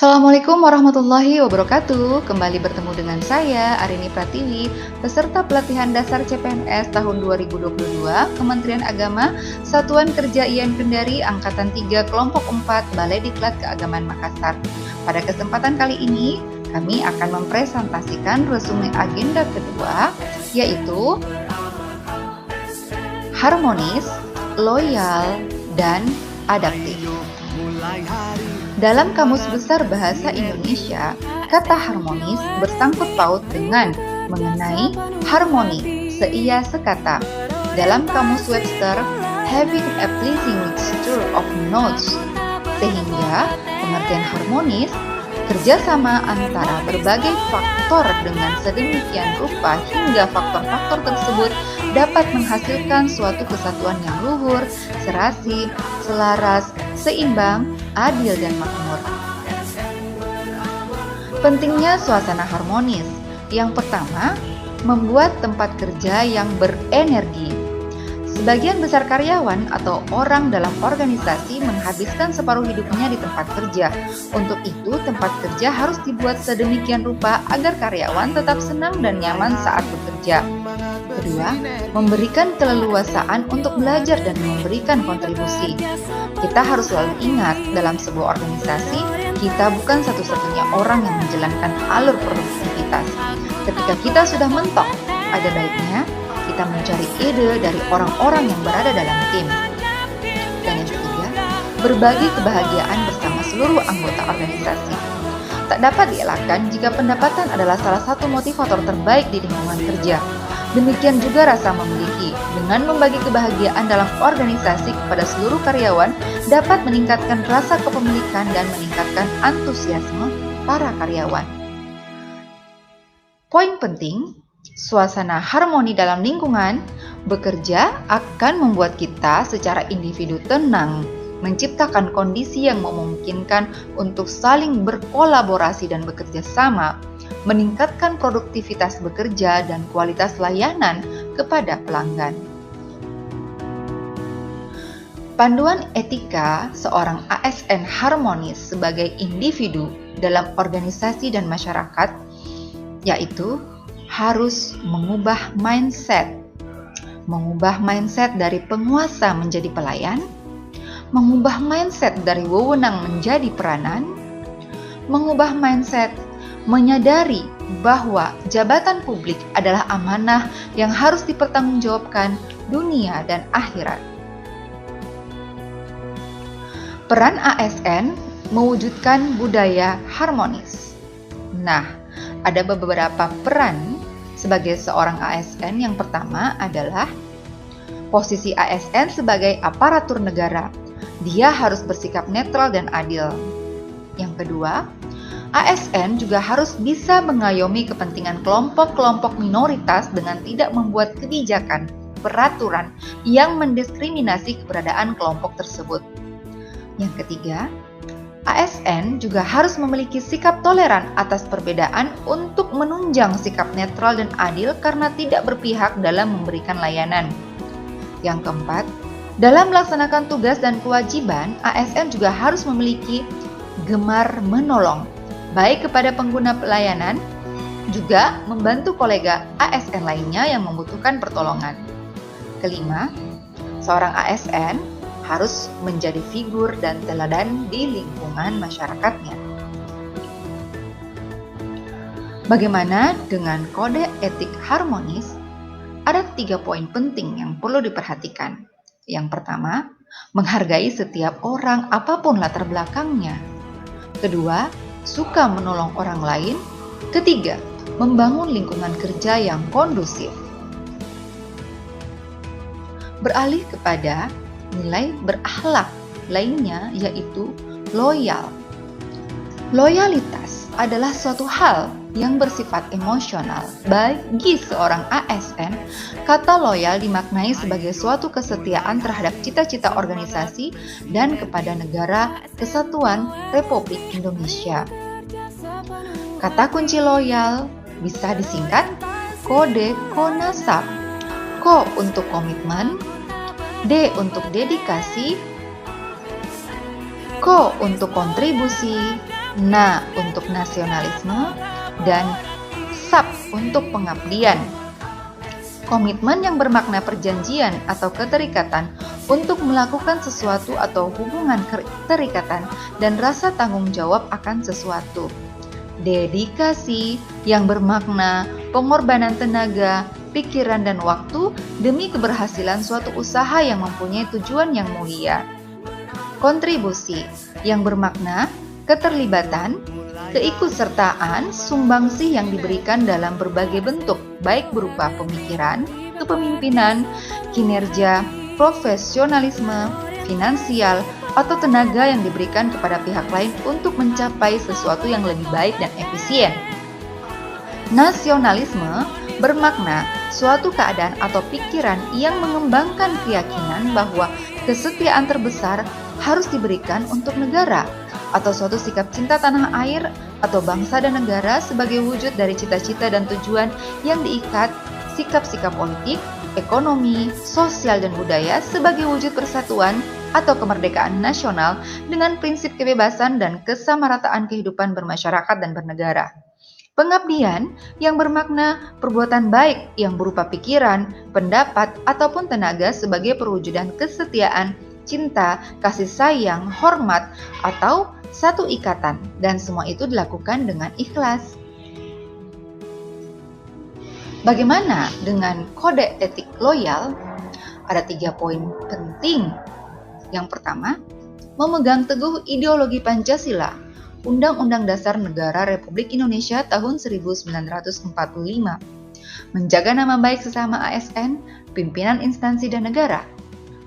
Assalamualaikum warahmatullahi wabarakatuh. Kembali bertemu dengan saya, Arini Pratiwi, peserta pelatihan dasar CPNS tahun 2022, Kementerian Agama, Satuan Kerja IAIN Kendari, Angkatan 3, Kelompok 4, Balai Diklat Keagamaan Makassar. Pada kesempatan kali ini, kami akan mempresentasikan resume agenda kedua, yaitu harmonis, loyal, dan adaptif. Dalam Kamus Besar Bahasa Indonesia, kata harmonis bersangkut paut dengan mengenai harmoni, seia sekata. Dalam Kamus Webster, having a pleasing mixture of notes. Sehingga pengertian harmonis kerjasama antara berbagai faktor dengan sedemikian rupa hingga faktor-faktor tersebut dapat menghasilkan suatu kesatuan yang luhur, serasi, selaras, seimbang, adil, dan makmur. Pentingnya suasana harmonis. Yang pertama, membuat tempat kerja yang berenergi. Sebagian besar karyawan atau orang dalam organisasi menghabiskan separuh hidupnya di tempat kerja. Untuk itu, tempat kerja harus dibuat sedemikian rupa agar karyawan tetap senang dan nyaman saat bekerja. Kedua, memberikan keleluasaan untuk belajar dan memberikan kontribusi. Kita harus selalu ingat, dalam sebuah organisasi, kita bukan satu-satunya orang yang menjalankan alur produktivitas. Ketika kita sudah mentok, ada baiknya kita mencari ide dari orang-orang yang berada dalam tim. Dan yang ketiga, berbagi kebahagiaan bersama seluruh anggota organisasi. Tak dapat dielakkan jika pendapatan adalah salah satu motivator terbaik di lingkungan kerja. Demikian juga rasa memiliki. Dengan membagi kebahagiaan dalam organisasi kepada seluruh karyawan dapat meningkatkan rasa kepemilikan dan meningkatkan antusiasme para karyawan. Poin penting, suasana harmoni dalam lingkungan bekerja akan membuat kita secara individu tenang, menciptakan kondisi yang memungkinkan untuk saling berkolaborasi dan bekerja sama, meningkatkan produktivitas bekerja dan kualitas layanan kepada pelanggan. Panduan etika seorang ASN harmonis sebagai individu dalam organisasi dan masyarakat, yaitu harus mengubah mindset dari penguasa menjadi pelayan, mengubah mindset dari wewenang menjadi peranan, mengubah mindset menyadari bahwa jabatan publik adalah amanah yang harus dipertanggungjawabkan dunia dan akhirat. Peran ASN mewujudkan budaya harmonis. Nah, ada beberapa peran sebagai seorang ASN. Yang pertama adalah posisi ASN sebagai aparatur negara. Dia harus bersikap netral dan adil. Yang kedua, ASN juga harus bisa mengayomi kepentingan kelompok-kelompok minoritas dengan tidak membuat kebijakan, peraturan yang mendiskriminasi keberadaan kelompok tersebut. Yang ketiga, ASN juga harus memiliki sikap toleran atas perbedaan untuk menunjang sikap netral dan adil karena tidak berpihak dalam memberikan layanan. Yang keempat, dalam melaksanakan tugas dan kewajiban, ASN juga harus memiliki gemar menolong, baik kepada pengguna pelayanan, juga membantu kolega ASN lainnya yang membutuhkan pertolongan. Kelima, seorang ASN harus menjadi figur dan teladan di lingkungan masyarakatnya. Bagaimana dengan kode etik harmonis? Ada 3 poin penting yang perlu diperhatikan. Yang pertama, menghargai setiap orang apapun latar belakangnya. Kedua, suka menolong orang lain. Ketiga, membangun lingkungan kerja yang kondusif. Beralih kepada nilai berakhlak lainnya, yaitu loyal. Loyalitas adalah suatu hal yang bersifat emosional. Bagi seorang ASN, kata loyal dimaknai sebagai suatu kesetiaan terhadap cita-cita organisasi dan kepada negara kesatuan Republik Indonesia. Kata kunci loyal bisa disingkat kode KONASAP. Ko untuk komitmen, D untuk dedikasi, Ko untuk kontribusi, Nah, untuk nasionalisme dan SAP untuk pengabdian. Komitmen yang bermakna perjanjian atau keterikatan untuk melakukan sesuatu atau hubungan keterikatan dan rasa tanggung jawab akan sesuatu. Dedikasi yang bermakna pengorbanan tenaga, pikiran, dan waktu demi keberhasilan suatu usaha yang mempunyai tujuan yang mulia. Kontribusi yang bermakna keterlibatan, keikutsertaan, sumbangsih yang diberikan dalam berbagai bentuk, baik berupa pemikiran, kepemimpinan, kinerja, profesionalisme, finansial, atau tenaga yang diberikan kepada pihak lain untuk mencapai sesuatu yang lebih baik dan efisien. Nasionalisme bermakna suatu keadaan atau pikiran yang mengembangkan keyakinan bahwa kesetiaan terbesar harus diberikan untuk negara, atau suatu sikap cinta tanah air atau bangsa dan negara sebagai wujud dari cita-cita dan tujuan yang diikat sikap-sikap politik, ekonomi, sosial, dan budaya sebagai wujud persatuan atau kemerdekaan nasional dengan prinsip kebebasan dan kesamarataan kehidupan bermasyarakat dan bernegara. Pengabdian yang bermakna perbuatan baik yang berupa pikiran, pendapat, ataupun tenaga sebagai perwujudan kesetiaan, cinta, kasih sayang, hormat, atau satu ikatan, dan semua itu dilakukan dengan ikhlas. Bagaimana dengan kode etik loyal? Ada 3 poin penting. Yang pertama, memegang teguh ideologi Pancasila, Undang-Undang Dasar Negara Republik Indonesia tahun 1945, menjaga nama baik sesama ASN, pimpinan instansi dan negara,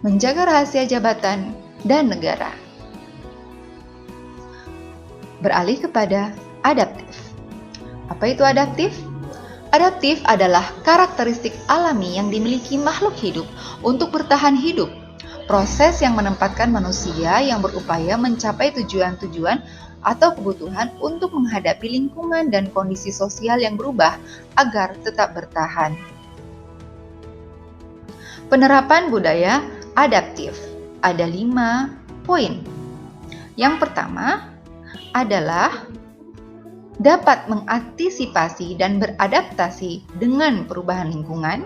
menjaga rahasia jabatan dan negara. Beralih kepada adaptif. Apa itu adaptif? Adaptif adalah karakteristik alami yang dimiliki makhluk hidup untuk bertahan hidup. Proses yang menempatkan manusia yang berupaya mencapai tujuan-tujuan atau kebutuhan untuk menghadapi lingkungan dan kondisi sosial yang berubah agar tetap bertahan. Penerapan budaya adaptif ada 5 poin. Yang pertama adalah dapat mengantisipasi dan beradaptasi dengan perubahan lingkungan.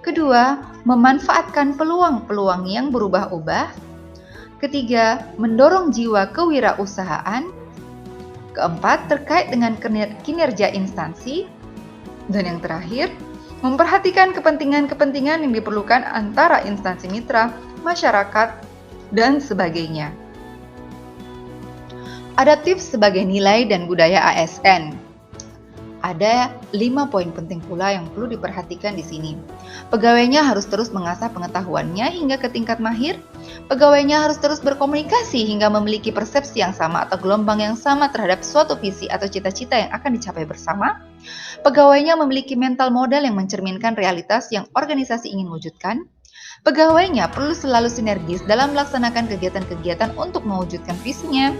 Kedua, memanfaatkan peluang-peluang yang berubah-ubah. Ketiga, mendorong jiwa kewirausahaan. Keempat, terkait dengan kinerja instansi. Dan yang terakhir, memperhatikan kepentingan-kepentingan yang diperlukan antara instansi mitra, masyarakat, dan sebagainya. Adaptif sebagai nilai dan budaya ASN. Ada 5 poin penting pula yang perlu diperhatikan di sini. Pegawainya harus terus mengasah pengetahuannya hingga ke tingkat mahir. Pegawainya harus terus berkomunikasi hingga memiliki persepsi yang sama atau gelombang yang sama terhadap suatu visi atau cita-cita yang akan dicapai bersama. Pegawainya memiliki mental model yang mencerminkan realitas yang organisasi ingin wujudkan. Pegawainya perlu selalu sinergis dalam melaksanakan kegiatan-kegiatan untuk mewujudkan visinya.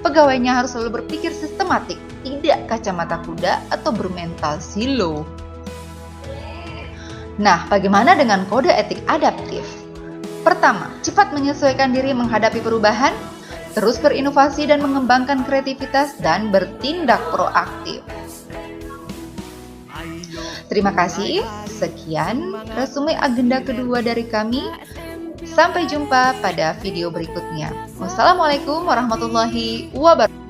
Pegawainya harus selalu berpikir sistematik, tidak kacamata kuda atau bermental silo. Nah, bagaimana dengan kode etik adaptif? Pertama, cepat menyesuaikan diri menghadapi perubahan, terus berinovasi dan mengembangkan kreativitas, dan bertindak proaktif. Terima kasih. Sekian resume agenda kedua dari kami. Sampai jumpa pada video berikutnya. Wassalamualaikum warahmatullahi wabarakatuh.